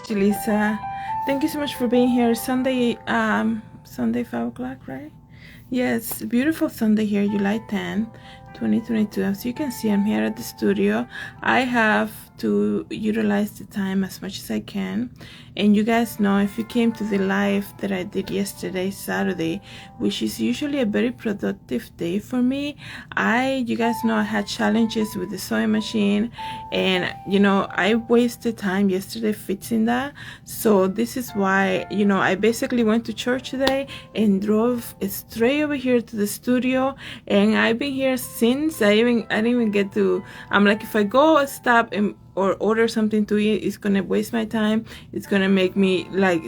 Julissa. Thank you so much for being here. Sunday 5 o'clock, right? Yes, beautiful Sunday here, July 10, 2022. As you can see, I'm here at the studio. I have to utilize the time as much as I can. And you guys know, if you came to the live that I did yesterday, Saturday, which is usually a very productive day for me, you guys know I had challenges with the sewing machine, and I wasted time yesterday fixing that. So this is why I basically went to church today and drove straight over here to the studio, and I've been here since. I didn't even get to. I'm like, if I go stop or order something to eat, it's gonna waste my time. It's gonna make me like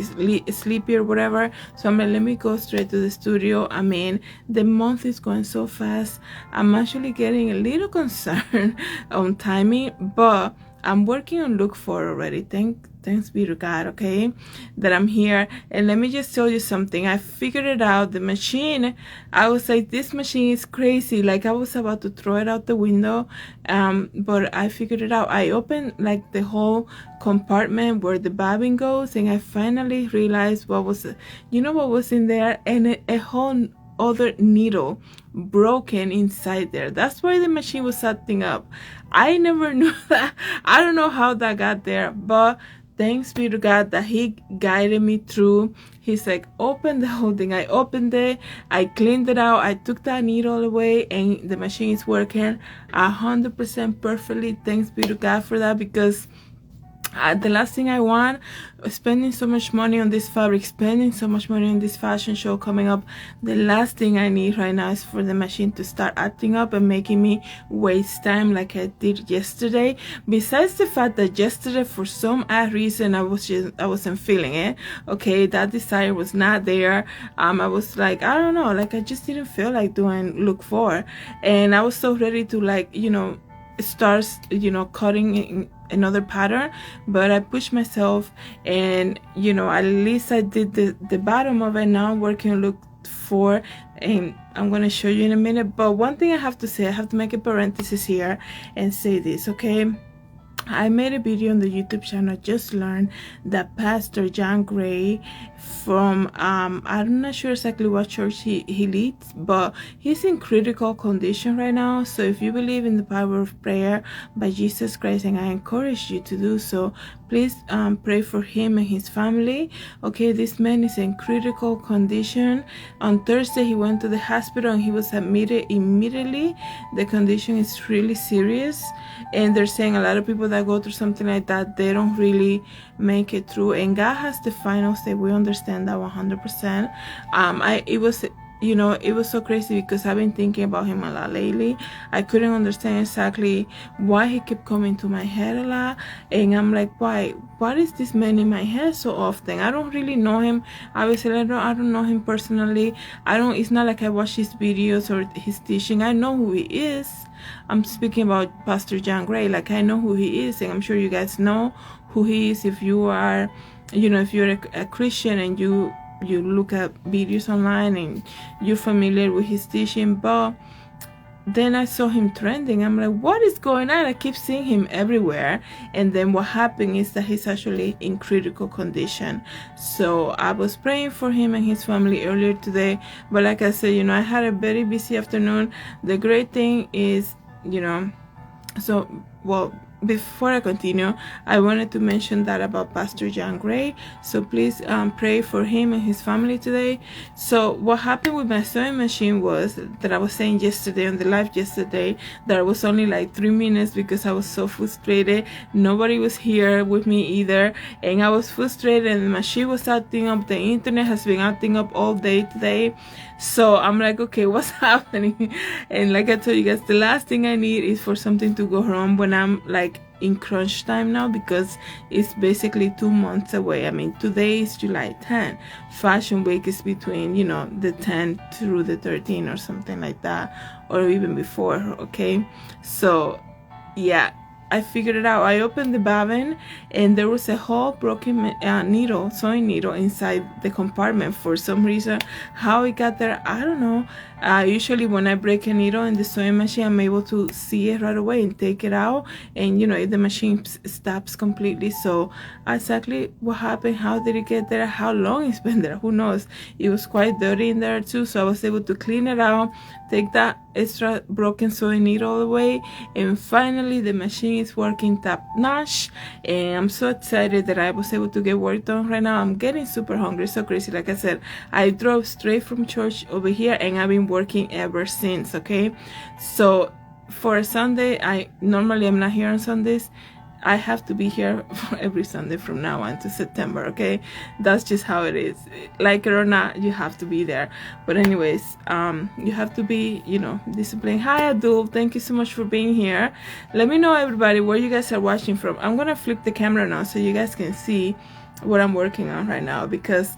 sleepy or whatever. So I'm like, let me go straight to the studio. I mean, the month is going so fast. I'm actually getting a little concerned on timing, but I'm working on look for already. Thanks be to God, okay, that I'm here. And let me just tell you something. I figured it out. The machine, I was like, this machine is crazy. Like, I was about to throw it out the window, but I figured it out. I opened like the whole compartment where the bobbin goes, and I finally realized what was in there, and a whole other needle broken inside there. That's why the machine was acting up. I never knew that. I don't know how that got there, but thanks be to God that He guided me through. He's like, open the whole thing. I opened it, I cleaned it out, I took that needle away, and the machine is working 100% perfectly. Thanks be to God for that, because the last thing I want, spending so much money on this fabric, spending so much money on this fashion show coming up, the last thing I need right now is for the machine to start acting up and making me waste time like I did yesterday. Besides the fact that yesterday, for some odd reason, I wasn't feeling it. Okay, that desire was not there. I was like, I don't know, like I just didn't feel like doing look for, and I was so ready to start cutting another pattern, but I pushed myself, and at least I did the bottom of it. Now I'm working on look for, and I'm gonna show you in a minute. But one thing I have to say, I have to make a parenthesis here and say this, okay? I made a video on the YouTube channel. I just learned that Pastor John Gray from I'm not sure exactly what church he leads, but he's in critical condition right now. So if you believe in the power of prayer by Jesus Christ, and I encourage you to do so, please pray for him and his family. Okay, this man is in critical condition. On Thursday he went to the hospital and he was admitted immediately. The condition is really serious, and they're saying a lot of people that go through something like that, they don't really make it through, and God has the final say. We understand that 100%. It was so crazy because I've been thinking about him a lot lately. I couldn't understand exactly why he kept coming to my head a lot, and I'm like, what is this man in my head so often? I don't really know him. Obviously, I don't know him personally. It's not like I watch his videos or his teaching. I know who he is. I'm speaking about Pastor John Gray. Like, I know who he is, and I'm sure you guys know who he is if you are, if you're a Christian and you look at videos online and you're familiar with his teaching. But then I saw him trending. I'm like, what is going on? I keep seeing him everywhere. And then what happened is that he's actually in critical condition. So I was praying for him and his family earlier today. But like I said, I had a very busy afternoon. The great thing is, before I continue, I wanted to mention that about Pastor John Gray. So please pray for him and his family today. So what happened with my sewing machine was that I was saying yesterday on the live yesterday that I was only like 3 minutes because I was so frustrated. Nobody was here with me either, and I was frustrated, and the machine was acting up. The internet has been acting up all day today. So I'm like, okay, what's happening? And like I told you guys, the last thing I need is for something to go wrong when I'm like in crunch time now, because it's basically 2 months away. I mean, today is July 10. Fashion Week is between, the 10th through the 13th or something like that, or even before, okay? So, yeah. I figured it out. I opened the bobbin and there was a whole broken needle, sewing needle inside the compartment for some reason. How it got there, I don't know. Usually when I break a needle in the sewing machine, I'm able to see it right away and take it out, and you know, if the machine stops completely. So exactly what happened, how did it get there, how long it's been there, who knows. It was quite dirty in there too, so I was able to clean it out, take that extra broken sewing needle away, and finally the machine is working top notch. And I'm so excited that I was able to get work done right now. I'm getting super hungry, so crazy. Like I said, I drove straight from church over here and I've been working ever since. Okay, so for a Sunday, I normally am not here on Sundays. I have to be here for every Sunday from now on to September. Okay, that's just how it is. Like it or not, you have to be there. But anyways, you have to be, you know, disciplined. Hi Abdul, thank you so much for being here. Let me know, everybody, where you guys are watching from. I'm gonna flip the camera now so you guys can see what I'm working on right now, because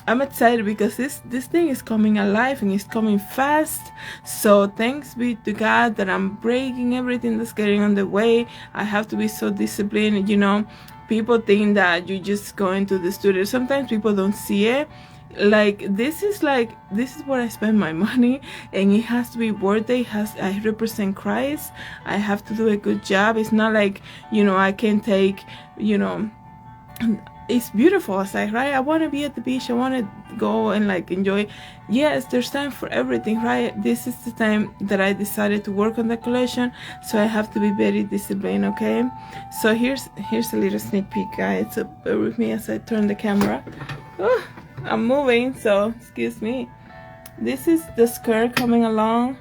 I'm excited because this thing is coming alive and it's coming fast. So thanks be to God that I'm breaking everything that's getting on the way. I have to be so disciplined. You know, people think that you just go into the studio. Sometimes people don't see it. Like this is where I spend my money, and it has to be worth it. I represent Christ. I have to do a good job. It's not like, you know, I can take, you know, it's beautiful outside, right? I want to be at the beach. I want to go and like enjoy. Yes, there's time for everything, right? This is the time that I decided to work on the collection, so I have to be very disciplined. Okay, so here's a little sneak peek, guys. So bear with me as I turn the camera. Oh, I'm moving, so excuse me. This is the skirt coming along.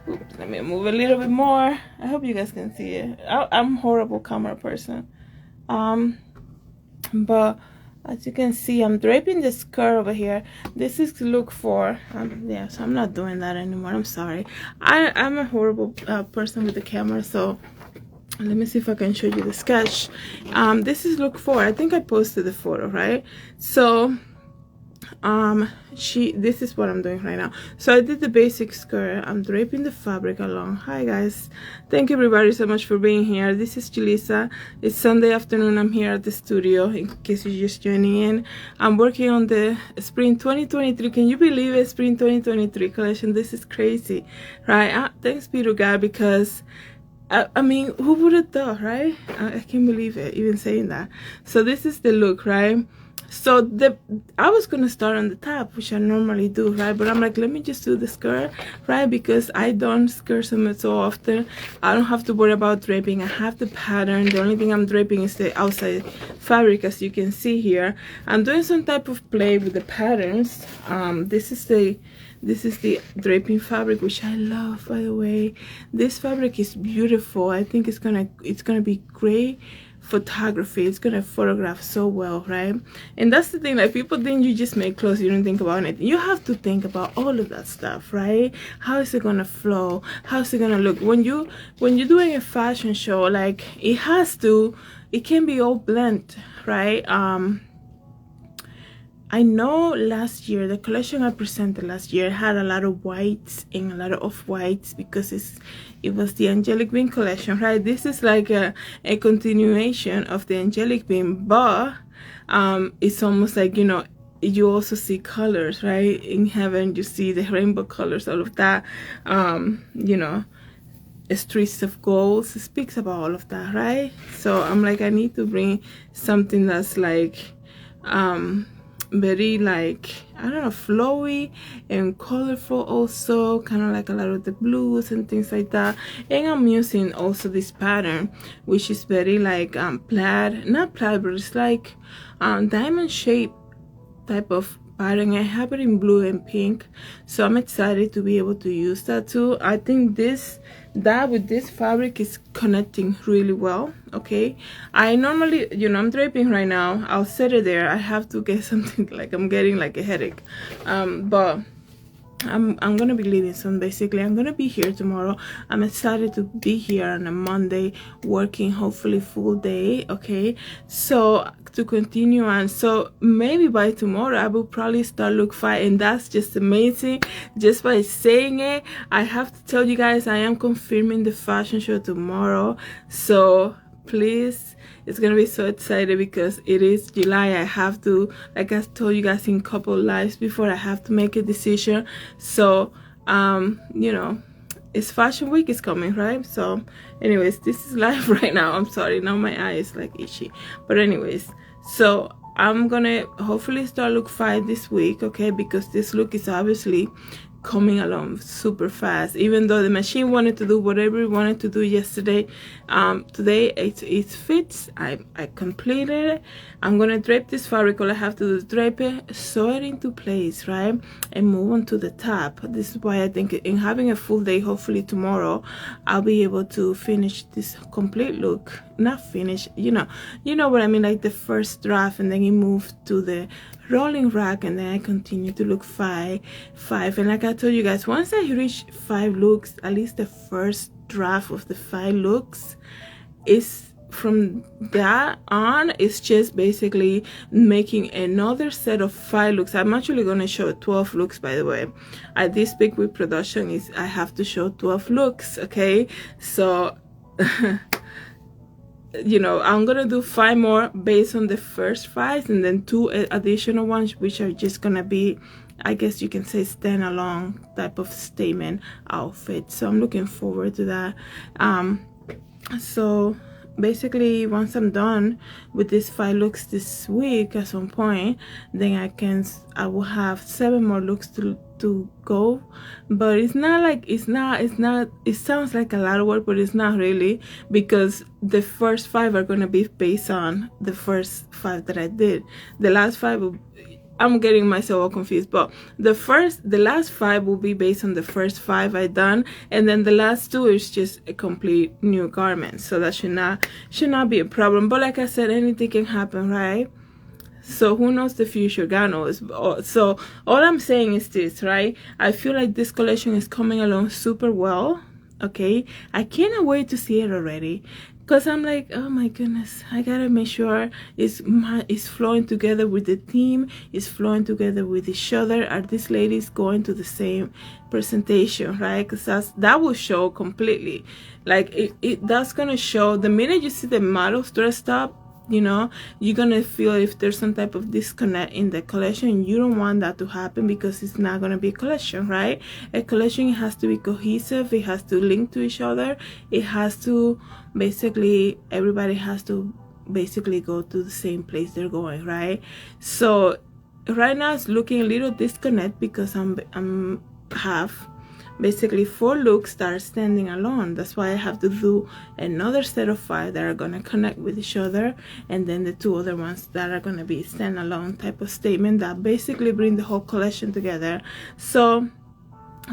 Oops, let me move a little bit more. I hope you guys can see it. I'm a horrible camera person. But as you can see, I'm draping the skirt over here. This is look for yeah, so I'm not doing that anymore. I'm sorry. I'm a horrible person with the camera, so let me see if I can show you the sketch. This is look for. I think I posted the photo, right? So this is what I'm doing right now. So I did the basic skirt. I'm draping the fabric along. Hi guys, thank you everybody so much for being here. This is Julissa. It's Sunday afternoon. I'm here at the studio in case you're just joining in. I'm working on the spring 2023. Can you believe it? Spring 2023 collection. This is crazy, right? Thanks be to God, because I mean, who would have thought, right? I can't believe it, even saying that. So this is the look, right? So I was gonna start on the top, which I normally do, right? But I'm like, let me just do the skirt, right? Because I don't skirt so often. I don't have to worry about draping. I have the pattern. The only thing I'm draping is the outside fabric, as you can see here. I'm doing some type of play with the patterns. This is the draping fabric, which I love, by the way. This fabric is beautiful. I think it's gonna be great photography. It's gonna photograph so well, right? And that's the thing, like, people think you just make clothes, you don't think about it. You have to think about all of that stuff, right? How is it gonna flow? How's it gonna look when you're doing a fashion show? Like, it can be all blend, right? I know last year, the collection I presented last year had a lot of whites and a lot of off-whites, because it was the Angelic Bean collection, right? This is like a continuation of the Angelic Bean, but it's almost like, you know, you also see colors, right? In heaven, you see the rainbow colors, all of that. You know, streets of gold speaks about all of that, right? So I'm like, I need to bring something that's like very, like, I don't know, flowy and colorful, also kind of like a lot of the blues and things like that. And I'm using also this pattern, which is very like plaid, not plaid, but it's like diamond shape type of pattern. I have it in blue and pink, so I'm excited to be able to use that too. I think that with this fabric is connecting really well. Okay, I normally, you know, I'm draping right now. I'll set it there. I have to get something, like I'm getting like a headache, but I'm gonna be leaving soon. Basically, I'm gonna be here tomorrow. I'm excited to be here on a Monday, working hopefully full day. Okay, so to continue on, so maybe by tomorrow I will probably start look fine, and that's just amazing. Just by saying it, I have to tell you guys I am confirming the fashion show tomorrow. So please, it's gonna be so excited because it is July. I have to, like I told you guys in couple lives before, I have to make a decision. So you know, it's fashion week is coming, right? So anyways, this is live right now. I'm sorry, now my eye is like itchy, but anyways, so I'm gonna hopefully start look 5 this week, okay, because this look is obviously coming along super fast. Even though the machine wanted to do whatever it wanted to do yesterday, today it fits. I completed it. I'm gonna drape this fabric. All I have to do is drape it, sew it into place, right, and move on to the top. This is why I think in having a full day, hopefully tomorrow I'll be able to finish this complete look. Not finish, you know what I mean, like the first draft, and then it moved to the rolling rack, and then I continue to look five. And like I told you guys, once I reach 5 looks, at least the first draft of the 5 looks, is from that on, it's just basically making another set of 5 looks. I'm actually going to show 12 looks, by the way. At this big week production is I have to show 12 looks, okay? So you know, I'm gonna do 5 more based on the first 5, and then 2 additional ones which are just gonna be, I guess you can say, standalone type of statement outfit. So I'm looking forward to that. So basically, once I'm done with these 5 looks this week at some point, then I will have 7 more looks to go. But it's not like it sounds like a lot of work, but it's not really, because the first 5 are going to be based on the first 5 that I did. The last 5 I'm getting myself all confused, but the last 5 will be based on the first 5 I done, and then the last 2 is just a complete new garment. So that should not be a problem. But like I said, anything can happen, right? So who knows the future? God knows. So all I'm saying is this, right? I feel like this collection is coming along super well. Okay, I cannot wait to see it already, because I'm like, oh my goodness, I gotta make sure it's flowing together with the theme, it's flowing together with each other. Are these ladies going to the same presentation, right? Because that will show completely. Like that's gonna show the minute you see the models dressed up. You know, you're gonna feel if there's some type of disconnect in the collection. You don't want that to happen, because it's not gonna be a collection, right? A collection, it has to be cohesive, it has to link to each other, it has to basically, everybody has to basically go to the same place they're going, right? So right now it's looking a little disconnect, because I'm have basically 4 looks that are standing alone. That's why I have to do another set of 5 that are gonna connect with each other, and then the 2 other ones that are gonna be standalone type of statement that basically bring the whole collection together. So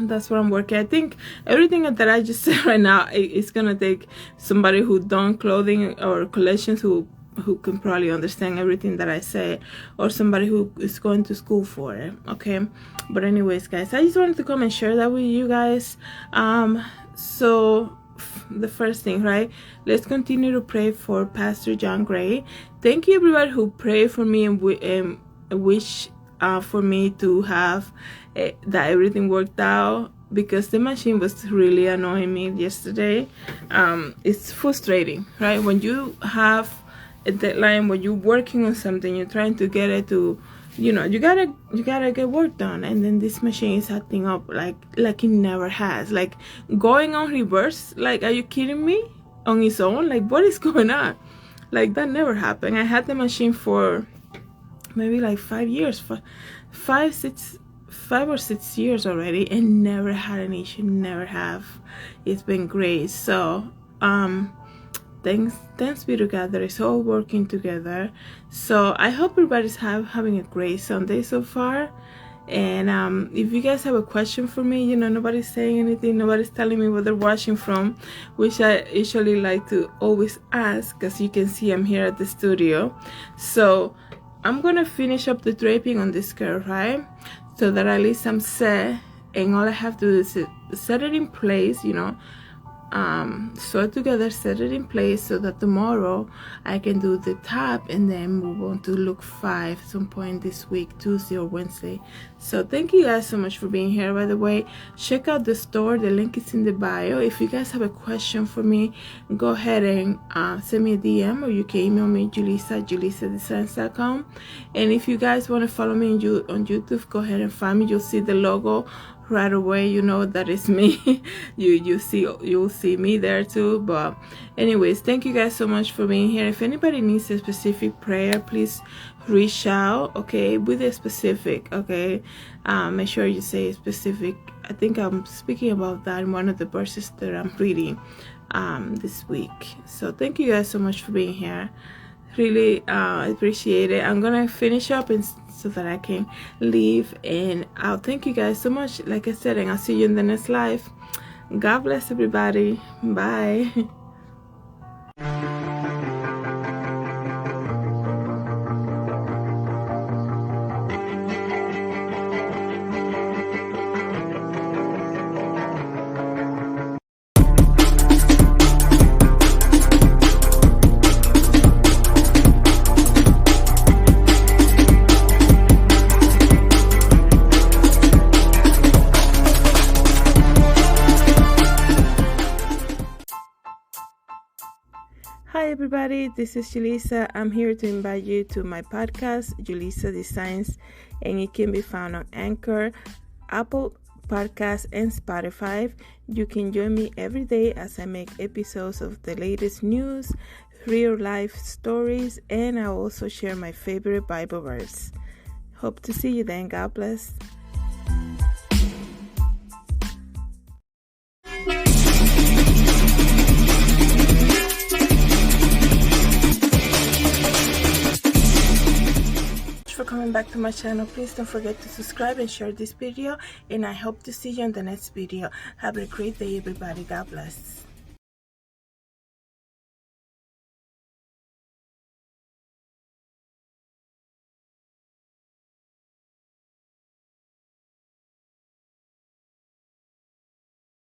that's what I'm working. I think everything that I just said right now, it's gonna take somebody who done clothing or collections who can probably understand everything that I say, or somebody who is going to school for it, okay? But anyways, guys, I just wanted to come and share that with you guys. So the first thing, right, let's continue to pray for Pastor John Gray. Thank you everybody who prayed for me and wish for me to have that everything worked out, because the machine was really annoying me yesterday. It's frustrating, right, when you have a deadline, when you're working on something, you're trying to get it to, you know, you gotta get work done, and then this machine is acting up like it never has, like going on reverse. Like, are you kidding me? On its own? Like, what is going on? Like, that never happened. I had the machine for maybe like 5 years, 5 or 6 years already, and never had an issue, never have. It's been great. So thanks be to God that it's all working together. So I hope everybody's having a great Sunday so far. And if you guys have a question for me, you know, nobody's saying anything, nobody's telling me where they're watching from, which I usually like to always ask, because you can see I'm here at the studio. So I'm gonna finish up the draping on this skirt, right, so that at least I'm set and all I have to do is set it in place, you know, sew it together, set it in place so that tomorrow I can do the top and then move on to look 5 some point this week, Tuesday or Wednesday. So thank you guys so much for being here. By the way, check out the store, the link is in the bio. If you guys have a question for me, go ahead and send me a DM, or you can email me, Julissadesigns.com. And if you guys want to follow me on YouTube, go ahead and find me. You'll see the logo right away, you know that is me. you'll see me there too. But anyways, thank you guys so much for being here. If anybody needs a specific prayer, please reach out, okay, with a specific, okay. Make sure you say specific. I think I'm speaking about that in one of the verses that I'm reading this week. So thank you guys so much for being here. Really appreciate it. I'm gonna finish up and so that I can leave, and I'll thank you guys so much, like I said, and I'll see you in the next live. God bless everybody. Bye. Hi everybody, this is Julissa. I'm here to invite you to my podcast, Julissa Designs, and it can be found on Anchor, Apple Podcasts, and Spotify. You can join me every day as I make episodes of the latest news, real life stories, and I also share my favorite Bible verse. Hope to see you then. God bless. For coming back to my channel, please don't forget to subscribe and share this video, and I hope to see you in the next video. Have a great day everybody. God bless.